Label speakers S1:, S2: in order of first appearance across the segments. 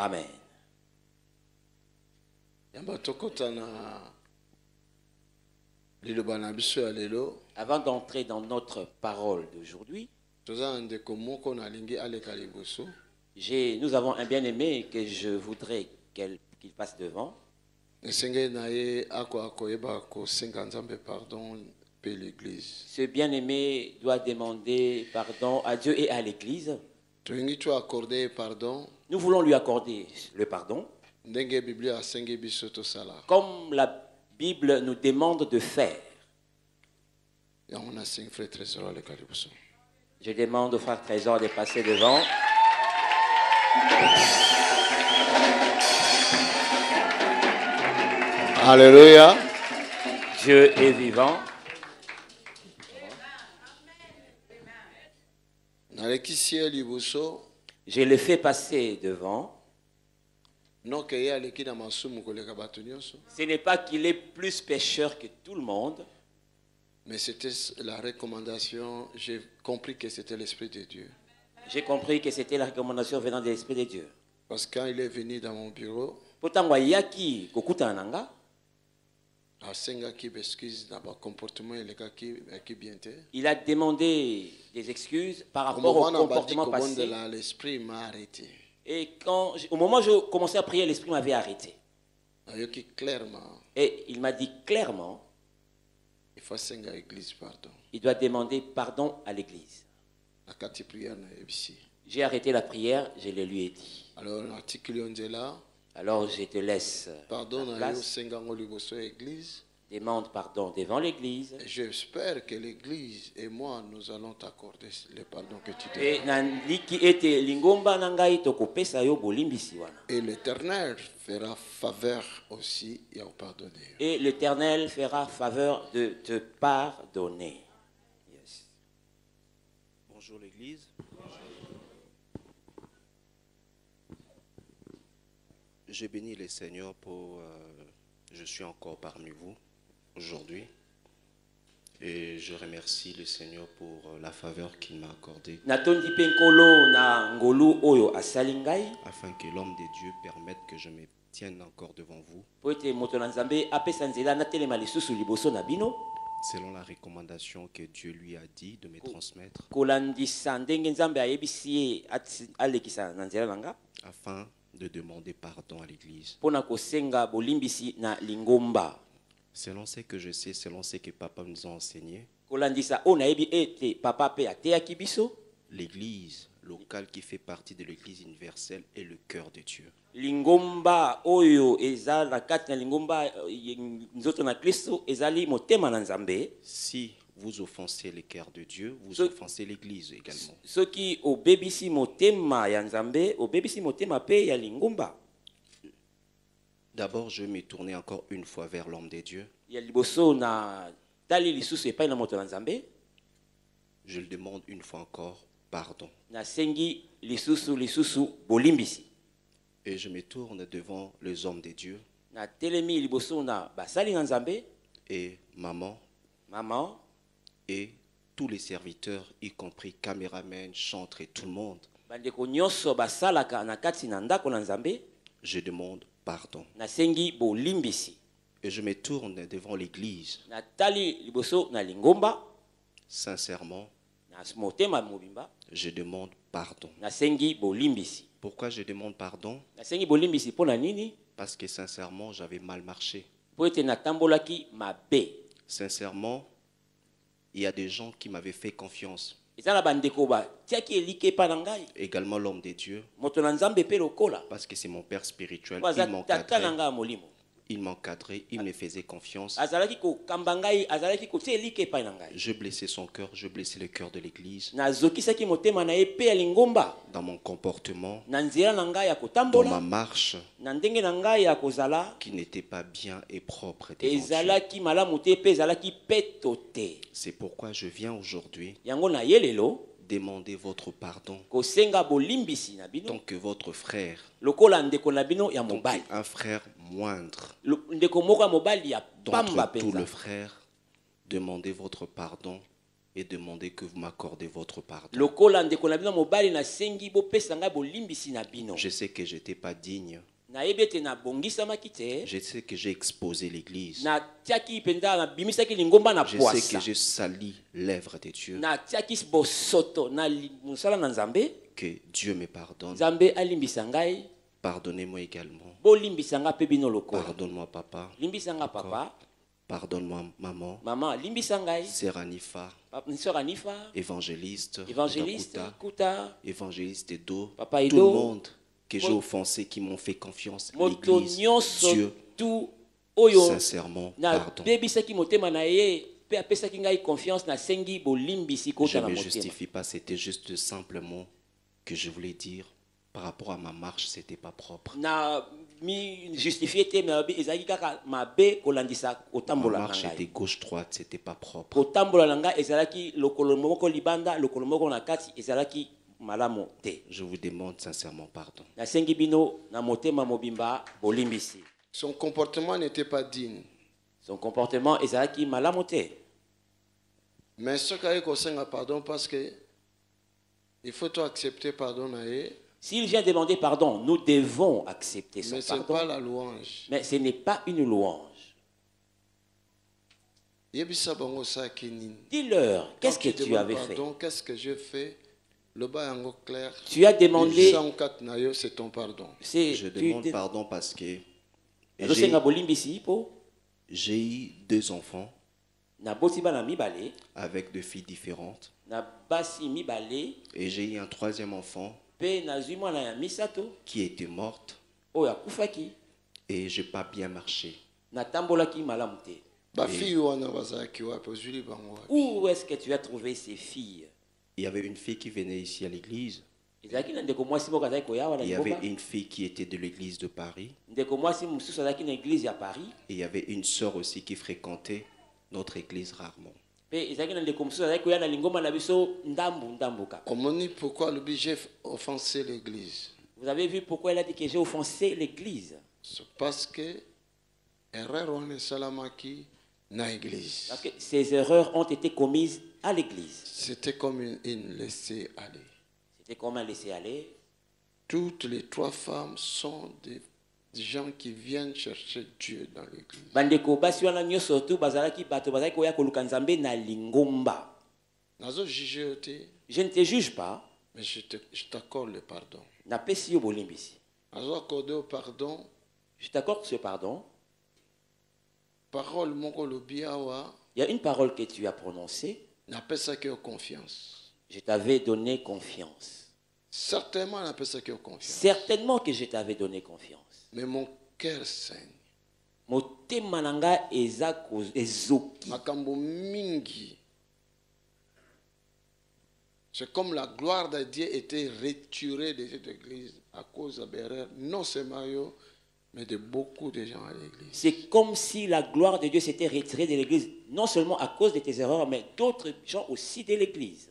S1: Amen. Avant d'entrer dans notre parole d'aujourd'hui, nous avons un bien-aimé que je voudrais qu'il passe devant. Ce bien-aimé doit demander pardon à Dieu et à l'Église. Nous voulons lui accorder le pardon, comme la Bible nous demande de faire. Je demande au frère Trésor de passer devant.
S2: Alléluia.
S1: Dieu est vivant. Je le fais passer devant. Ce n'est pas qu'il est plus pécheur que tout le monde.
S2: Mais c'était la recommandation. J'ai compris que c'était l'Esprit de Dieu.
S1: J'ai compris que c'était la recommandation venant de l'Esprit de Dieu.
S2: Parce que quand il est venu dans mon bureau,
S1: il a demandé des excuses par rapport au comportement passé.
S2: L'Esprit m'a arrêté.
S1: Et au moment où je commençais à prier, l'Esprit m'avait arrêté. Et il m'a dit clairement, il doit demander pardon à l'Église. J'ai arrêté la prière, je le lui ai dit. Alors je te laisse
S2: pardon
S1: la place. Demande pardon devant l'Église.
S2: J'espère que l'Église et moi, nous allons t'accorder le pardon que tu demandes. Et l'Éternel fera faveur aussi et en pardonner.
S1: Et l'Éternel fera faveur de te pardonner. Yes.
S3: Bonjour l'Église. Je bénis le Seigneur pour... je suis encore parmi vous aujourd'hui. Et je remercie le Seigneur pour la faveur qu'il m'a accordée. Afin que l'homme de Dieu permette que je me tienne encore devant vous. Selon la recommandation que Dieu lui a dit de me transmettre. Afin de demander pardon à l'Église. Selon ce que je sais, selon ce que papa nous a enseigné, l'Église locale qui fait partie de l'Église universelle est le cœur de Dieu. Si vous offensez le cœur de Dieu, vous offensez l'Église également. D'abord, je vais me tourner encore une fois vers l'homme de Dieu. Je le demande une fois encore pardon. Et je me tourne devant les hommes de Dieu. Et maman. Et tous les serviteurs, y compris caméramen, chantres et tout le monde. Je demande pardon. Et je me tourne devant l'Église. Sincèrement, je demande pardon. Pourquoi je demande pardon? Parce que sincèrement, j'avais mal marché. Sincèrement, il y a des gens qui m'avaient fait confiance. Également l'homme de Dieu. Parce que c'est mon père spirituel. Il m'encadrait, il me faisait confiance. Je blessais son cœur, je blessais le cœur de l'Église. Dans mon comportement, dans ma marche, qui n'était pas bien et propre devant Dieu. C'est pourquoi je viens aujourd'hui demander votre pardon. Tant que votre frère, un frère moindre, d'entre tous les frères, demandez votre pardon et demander que vous m'accordez votre pardon. Je sais que je n'étais pas digne. Je sais que j'ai exposé l'église. Je sais que j'ai sali l'œuvre de Dieu. Que Dieu me pardonne. Pardonnez-moi également. Pardonne-moi papa. Pardonne-moi maman. Sœur Anifa. Évangéliste. Évangéliste Edo. Tout le monde que j'ai offensé, qui m'ont fait confiance. L'église, Dieu, sincèrement, pardon. Je ne me justifie pas, c'était juste simplement que je voulais dire. Par rapport à ma marche, ce n'était pas propre. Ma marche était gauche-droite, ce n'était pas propre. Je vous demande sincèrement pardon.
S2: Son comportement n'était pas digne.
S1: Son comportement est malamoté.
S2: Mais ce qu'il y a pardon parce que il faut accepter pardon.
S1: S'il vient demander pardon, nous devons accepter son pardon.
S2: Mais ce n'est pas la louange.
S1: Mais ce n'est pas une louange. Dis-leur, qu'est-ce que tu avais fait?
S2: Qu'est-ce que j'ai fait?
S1: Tu as demandé.
S2: C'est ton pardon.
S3: Je demande pardon parce que j'ai eu 2 enfants avec 2 filles différentes. Et j'ai eu un 3e enfant qui était morte et je n'ai pas bien marché.
S1: Où est-ce que tu as trouvé ces filles?
S3: Il y avait une fille qui venait ici à l'église. Il y avait une fille qui était de l'église de Paris. Et il y avait une sœur aussi qui fréquentait notre église rarement.
S2: Pourquoi j'ai offensé l'église?
S1: Vous avez vu pourquoi elle a dit que j'ai offensé l'église?
S2: C'est parce que parce
S1: que ces erreurs ont été commises à l'église.
S2: C'était comme une laisser-aller.
S1: C'était comme un laisser-aller.
S2: Toutes les 3 femmes sont des gens qui viennent chercher Dieu dans l'église.
S1: Je ne te juge pas.
S2: Mais je t'accorde le pardon.
S1: Je t'accorde ce pardon.
S2: Parole
S1: il y a une parole que tu as prononcée. Je t'avais donné confiance.
S2: Certainement
S1: que je t'avais donné confiance.
S2: Mais mon cœur saigne. Makambo mingi. C'est comme la gloire de Dieu était retirée de cette église à cause de l'erreur, non seulement yo, mais de beaucoup de gens à l'église.
S1: C'est comme si la gloire de Dieu s'était retirée de l'église, non seulement à cause de tes erreurs, mais d'autres gens aussi de l'église.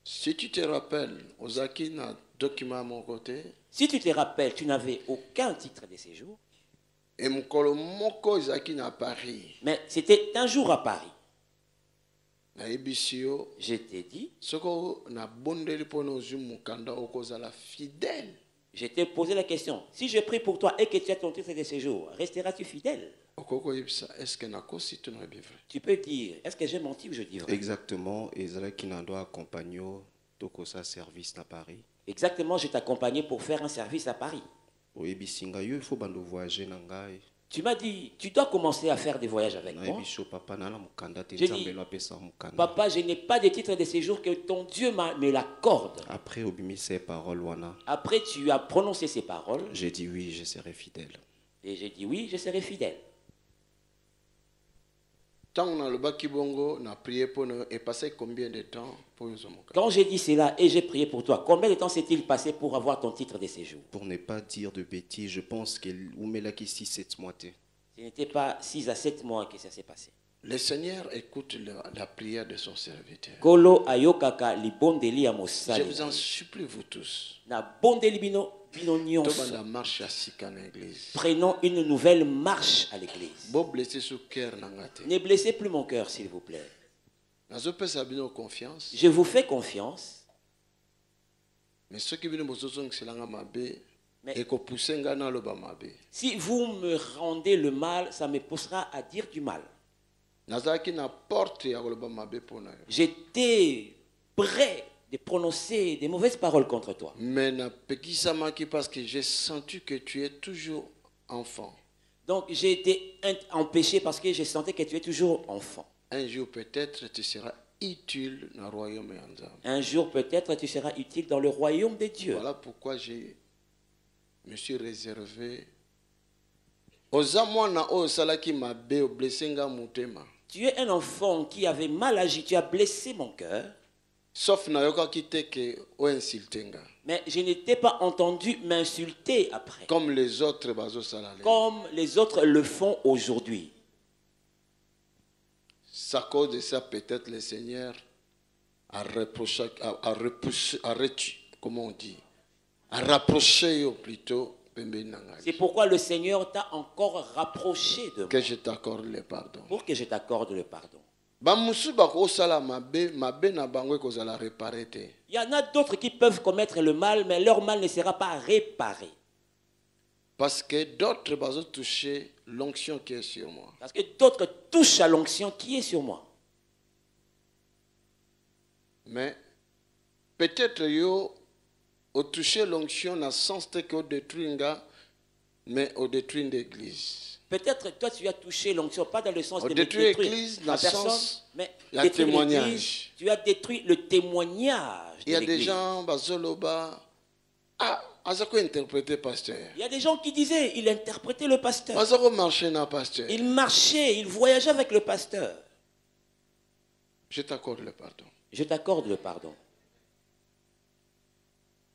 S2: Si tu te rappelles, Ozaki n'a document à mon côté.
S1: Si tu te rappelles, tu n'avais aucun titre de séjour.
S2: Et mon colomoko Ozaki n'a Paris.
S1: Mais c'était un jour à Paris.
S2: Je
S1: t'ai dit.
S2: Fidèle.
S1: Je t'ai posé la question. Si je prie pour toi et que tu as ton titre de séjour, resteras-tu fidèle? Tu peux dire, est-ce que j'ai menti ou je dis vrai?
S3: Exactement. Et qui n'a doit accompagner un service à Paris.
S1: Exactement, je t'accompagnais pour faire un service à Paris. Tu m'as dit, tu dois commencer à faire des voyages avec moi. J'ai dit, papa, je n'ai pas de titre de séjour que ton Dieu me l'accorde. Après, tu as prononcé ces paroles.
S3: J'ai dit oui, je serai fidèle.
S1: Et j'ai dit oui, je serai fidèle. Quand j'ai dit cela et j'ai prié pour toi, combien de temps s'est-il passé pour avoir ton titre de séjour?
S3: Pour ne pas dire de bêtises, je pense que ce 6 mois.
S1: Ce n'était pas 6 à 7 mois que ça s'est passé.
S2: Le Seigneur écoute la prière de son serviteur.
S1: Je
S2: vous en supplie, vous tous.
S1: Prenons une nouvelle marche à l'église. Ne blessez plus mon cœur, s'il vous plaît. Je vous fais confiance.
S2: Mais si
S1: vous me rendez le mal, ça me poussera à dire du mal. J'étais prêt de prononcer des mauvaises paroles contre toi.
S2: Mais parce que j'ai senti que tu es toujours enfant.
S1: Donc j'ai été empêché parce que j'ai senti que tu es toujours enfant.
S2: Un jour peut-être tu seras utile dans le royaume.
S1: Un jour peut-être tu seras utile dans le royaume de Dieu.
S2: Voilà pourquoi je me suis réservé.
S1: Tu es un enfant qui avait mal agi, tu as blessé mon cœur.
S2: Sauf
S1: mais je n'étais pas entendu m'insulter après.
S2: Comme les autres
S1: le font aujourd'hui.
S2: C'est à cause de ça peut-être le Seigneur a reproché, comment on dit, a rapproché plutôt.
S1: C'est pourquoi le Seigneur t'a encore rapproché de moi.
S2: Que je t'accorde le pardon.
S1: Pour que je t'accorde le pardon.
S2: Il
S1: y en a d'autres qui peuvent commettre le mal, mais leur mal ne sera pas réparé.
S2: Parce que d'autres vont toucher l'onction qui est sur moi.
S1: Parce que d'autres touchent à l'onction qui est sur moi.
S2: Mais peut-être yo au toucher l'onction dans le sens que au détruire, mais au détruire l'église.
S1: Peut-être toi tu as touché l'onction, pas dans le sens de
S2: détruire l'église, dans le sens le témoignage.
S1: Tu as détruit le témoignage.
S2: Il y a des gens,
S1: il y a des gens qui disaient, il interprétait le pasteur.
S2: Il
S1: marchait, il voyageait avec le pasteur.
S2: Je t'accorde le pardon.
S1: Je t'accorde le pardon.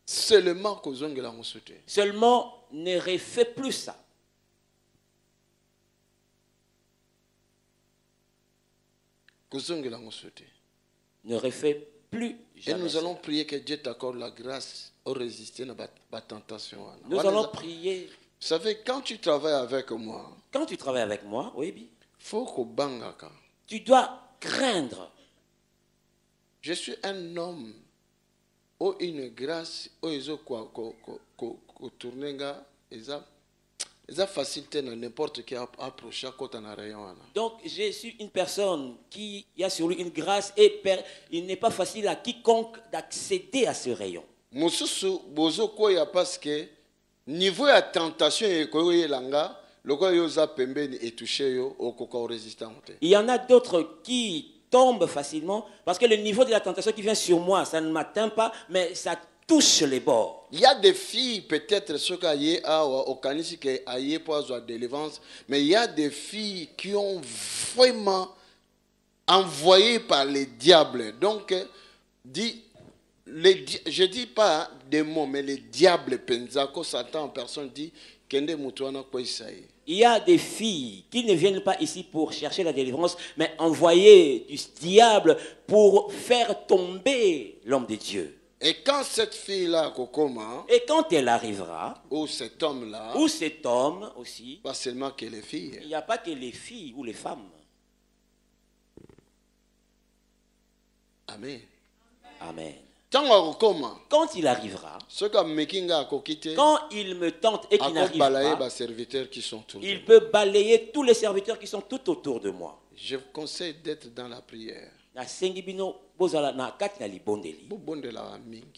S2: Seulement
S1: ne refais plus ça. Ne refais plus jamais.
S2: Et nous allons prier que Dieu t'accorde la grâce au résister à la tentation.
S1: Nous allons prier.
S2: Vous savez, quand tu travailles avec moi,
S1: oui.
S2: Faut
S1: tu dois craindre.
S2: Je suis un homme où une grâce, où ils ont tourné, ils ont facilité n'importe qui approche à côté d'un rayon.
S1: Donc, je suis une personne qui a sur lui une grâce et il n'est pas facile à quiconque d'accéder à ce rayon.
S2: Mususu bozo koya parce que niveau de tentation est koyelanga, le quoi yoza pembeni et touché yo okoko résistant.
S1: Il y en a d'autres qui tombent facilement parce que le niveau de la tentation qui vient sur moi, ça ne m'atteint pas, mais ça touche les bords.
S2: Il y a des filles, peut-être, ceux qui au canisi qui aillent pour avoir de délivrance, mais il y a des filles qui ont vraiment envoyé par les diables. Donc, je dis pas des mots, mais les diables, Penzako, Satan en personne dit, Kende Mutuana Koisaï.
S1: Il y a des filles qui ne viennent pas ici pour chercher la délivrance, mais envoyer du diable pour faire tomber l'homme de Dieu.
S2: Et quand cette fille-là,
S1: et quand elle arrivera,
S2: ou cet homme-là,
S1: ou cet homme aussi,
S2: pas seulement que les filles,
S1: il n'y a pas que les filles ou les femmes.
S2: Amen.
S1: Amen.
S2: Quand
S1: il arrivera,
S2: quand
S1: il me tente et qu'il n'arrive pas,
S2: il
S1: peut balayer tous les serviteurs qui sont tout autour de moi.
S2: Je vous conseille d'être dans la prière.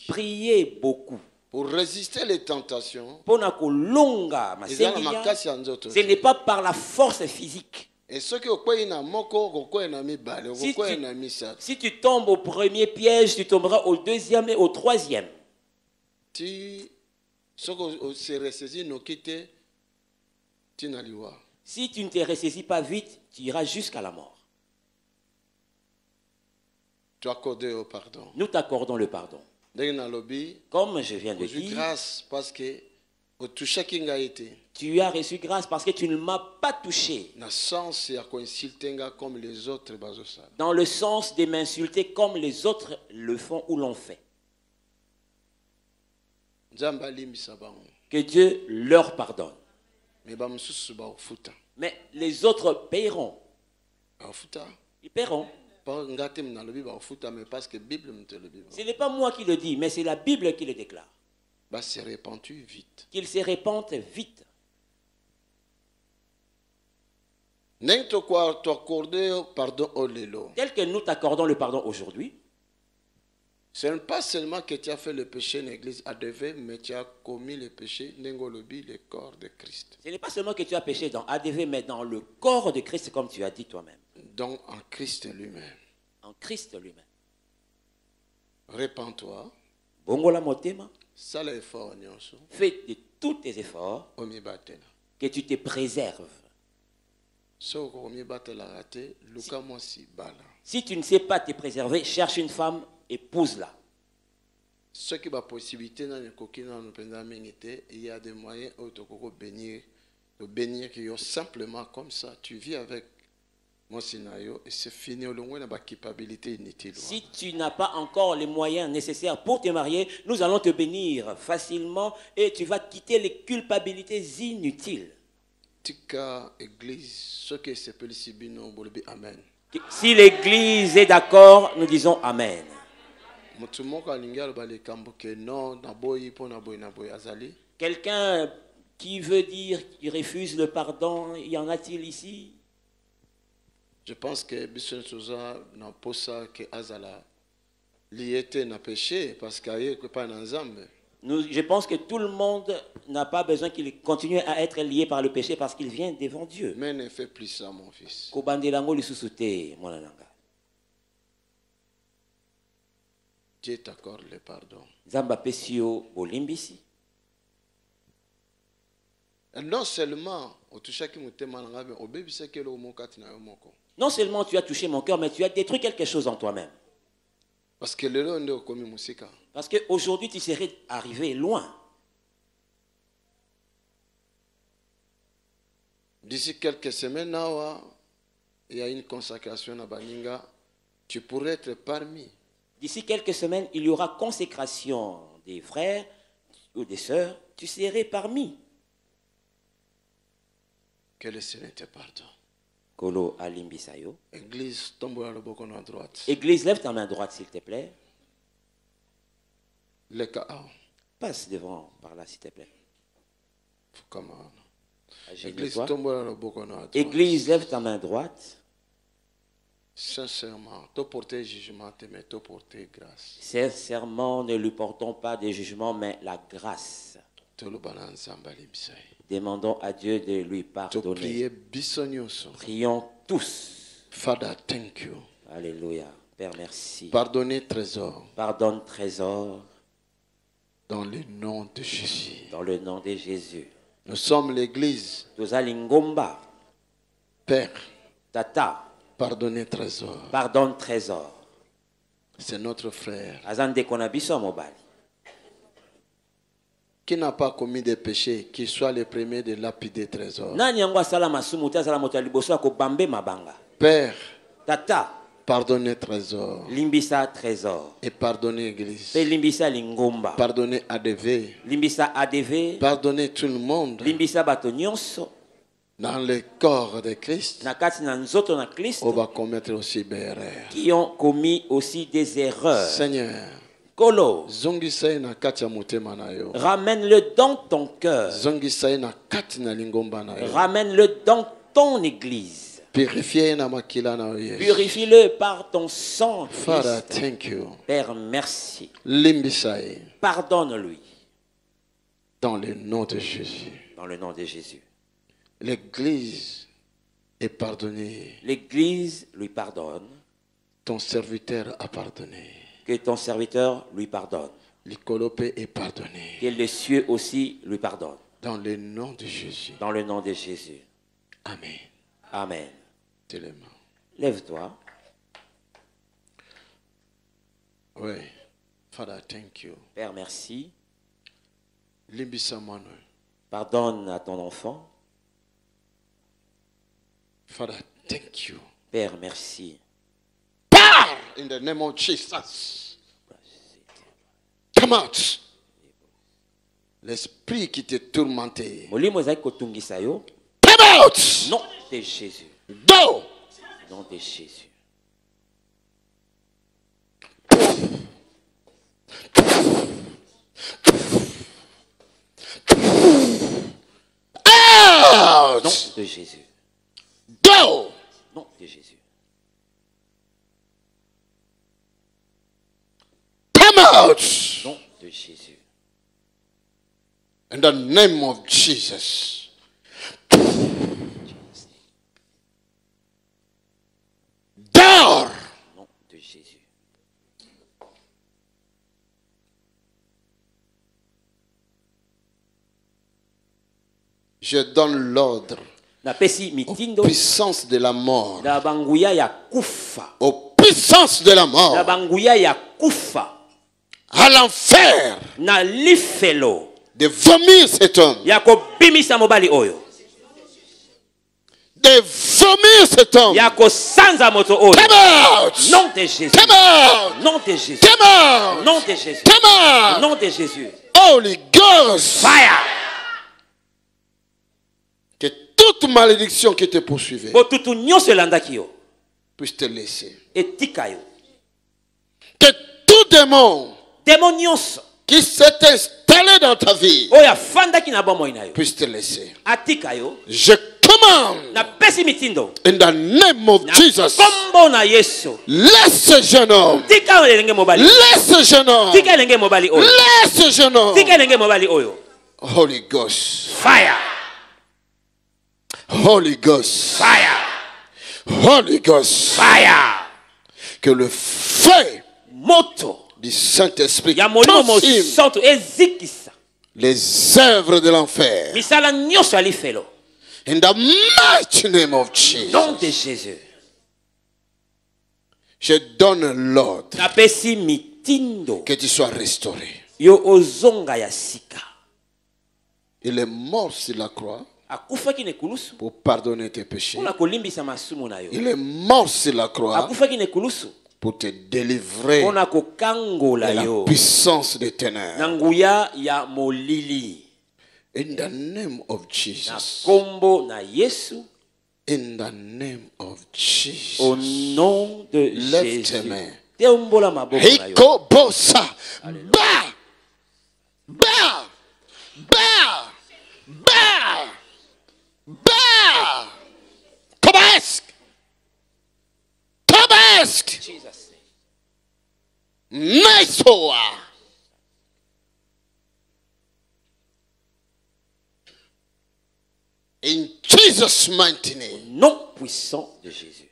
S1: Priez beaucoup.
S2: Pour résister les tentations,
S1: ce n'est pas par la force physique.
S2: Et
S1: si tu tombes au premier piège, tu tomberas au deuxième et au troisième. Si tu ne te ressaisis pas vite, tu iras jusqu'à la mort. Nous t'accordons le pardon. Comme je viens de dire,
S2: grâce parce que
S1: tu as reçu grâce parce que tu ne m'as pas touché. Dans le sens de m'insulter comme les autres le font ou l'ont fait. Que Dieu leur pardonne. Mais les autres paieront. Ils paieront. Ce n'est pas moi qui le dis, mais c'est la Bible qui le déclare.
S2: C'est répandu vite.
S1: Qu'il se répande vite.
S2: Tel
S1: que nous t'accordons le pardon aujourd'hui,
S2: ce n'est pas seulement que tu as fait le péché en l'église ADV, mais tu as commis le péché, le corps de Christ.
S1: Ce n'est pas seulement que tu as péché dans ADV, mais dans le corps de Christ, comme tu as dit toi-même.
S2: Donc en Christ lui-même.
S1: En Christ lui-même.
S2: Répands-toi.
S1: Bongola motema.
S2: Fais
S1: de tous tes efforts que tu te préserves. Si tu ne sais pas te préserver, cherche une femme, épouse-la.
S2: Ce qui est possibilité, il y a des moyens de bénir simplement comme ça. Tu vis avec mon scénario et c'est fini.
S1: Si tu n'as pas encore les moyens nécessaires pour te marier, nous allons te bénir facilement et tu vas quitter les culpabilités inutiles. Si l'église est d'accord, nous disons Amen. Quelqu'un qui veut dire qu'il refuse le pardon, y en a-t-il ici?
S2: Je pense que Bisson Souza n'a pas ça que Azala liété n'a péché parce qu'il n'y a pas d'ensemble.
S1: Je pense que tout le monde n'a pas besoin qu'il continue à être lié par le péché parce qu'il vient devant Dieu.
S2: Mais ne fais plus ça, mon fils. Dieu t'accorde le pardon. Non seulement
S1: non seulement tu as touché mon cœur, mais tu as détruit quelque chose en toi-même.
S2: Parce
S1: qu'aujourd'hui, tu serais arrivé loin.
S2: D'ici quelques semaines, il y a une consacration à Baninga. Tu pourrais être parmi.
S1: D'ici quelques semaines, il y aura consécration des frères ou des sœurs. Tu serais parmi.
S2: Que le Seigneur te pardonne.
S1: Kolo alimbisayo.
S2: Église, tombe à la droite.
S1: Église, lève ta main droite, s'il te plaît.
S2: Le KA.
S1: Passe devant par là, s'il te plaît.
S2: Église, tombe à la droite.
S1: Église, lève ta main droite.
S2: Sincèrement, te porter jugement, mais te porter grâce.
S1: Sincèrement, ne lui portons pas de jugement, mais la grâce. Demandons à Dieu de lui pardonner. Prions tous.
S2: Father, thank you.
S1: Alléluia. Père, merci.
S2: Pardonnez, trésor.
S1: Pardonne, trésor.
S2: Dans le nom de Jésus.
S1: Dans le nom de Jésus.
S2: Nous sommes l'église. Père.
S1: Tata.
S2: Pardonnez, trésor.
S1: Pardonne, trésor.
S2: C'est notre frère. Qui n'a pas commis de péché, qui soit le premier de lapider trésor. Père,
S1: Tata,
S2: pardonnez trésor.
S1: Limbisa trésor.
S2: Et pardonnez l'église.
S1: Limbisa lingomba.
S2: Pardonnez ADV.
S1: Limbisa ADV.
S2: Pardonnez tout le monde.
S1: Limbisa batonyonso.
S2: Dans le corps de Christ,
S1: on
S2: va commettre aussi des erreurs.
S1: Qui ont commis aussi des erreurs.
S2: Seigneur,
S1: Kolo, ramène-le dans ton cœur. Ramène-le dans ton église. Purifie-le par ton sang.
S2: Father, thank you.
S1: Père, merci. Pardonne-lui.
S2: Dans le nom de Jésus.
S1: Dans le nom de Jésus.
S2: L'église est pardonnée.
S1: L'église lui pardonne.
S2: Ton serviteur a pardonné.
S1: Que ton serviteur lui pardonne.
S2: L'Icolopé est pardonné.
S1: Que les cieux aussi lui pardonnent.
S2: Dans le nom de Jésus.
S1: Dans le nom de Jésus.
S2: Amen.
S1: Amen.
S2: Tellement.
S1: Lève-toi.
S2: Oui. Father, thank you.
S1: Père, merci.
S2: Limbisamano.
S1: Pardonne à ton enfant.
S2: Father, thank you.
S1: Père, merci.
S2: Power in the name of Jesus. Come out. L'esprit qui te tourmentait.
S1: Come out.
S2: Come out.
S1: Nom de Jésus.
S2: Go.
S1: Nom de Jésus.
S2: Out!
S1: Nom de Jésus.
S2: Go!
S1: Nom de Jésus.
S2: Come out!
S1: Nom de Jésus.
S2: In the name of Jesus. Dehors!
S1: Nom de Jésus.
S2: Je donne l'ordre aux puissances de la mort. Aux puissances de la mort. À l'enfer. De vomir cet homme. De vomir cet homme. Come out.
S1: Nom de Jésus.
S2: Come out.
S1: Nom de Jésus.
S2: Come out.
S1: Nom de Jésus.
S2: Come out.
S1: Nom de Jésus.
S2: Holy Ghost.
S1: Fire.
S2: Que toute malédiction qui te poursuivait puisse te laisser. Que tout démon qui s'est installé dans ta vie puisse te laisser. Je commande in the name of Jesus. Laisse ce jeune homme. Laisse ce jeune homme. Laisse ce jeune homme. Holy Ghost.
S1: Fire.
S2: Holy Ghost.
S1: Fire.
S2: Holy Ghost.
S1: Fire.
S2: Que le feu du Saint-Esprit consume les œuvres de l'enfer. In the mighty name of Jesus.
S1: Nom de Jésus.
S2: Je donne l'ordre que tu sois restauré. Il est mort sur la croix pour pardonner tes péchés. Il est mort sur la croix pour te délivrer de la puissance des ténèbres. In the name of Jesus. In the name of Jesus.
S1: Au nom de
S2: Lève
S1: Jésus.
S2: tes mains.
S1: Hiko
S2: bosa. Ba. Ba. Ba. Ba. Ba. Tobask. Tobask. Nice. In Jesus' mighty name.
S1: Nom puissant de Jésus.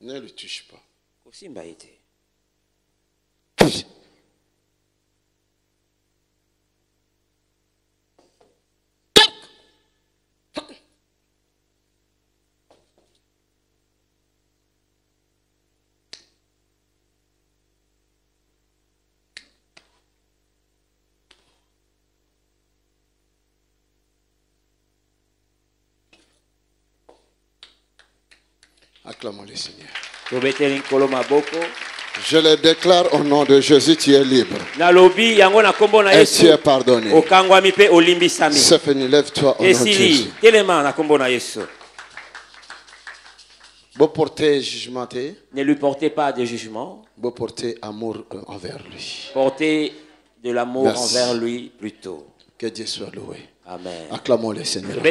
S2: Ne le touche pas. Acclamons le Seigneur. Je le déclare au nom de Jésus, tu es libre. Et tu es pardonné. C'est fini, lève-toi au nom de Jésus. Vous portez jugement.
S1: Ne lui portez pas de jugement.
S2: Vous portez amour envers lui.
S1: Portez de l'amour envers lui plutôt.
S2: Que Dieu soit loué.
S1: Amen.
S2: Acclamons le Seigneur.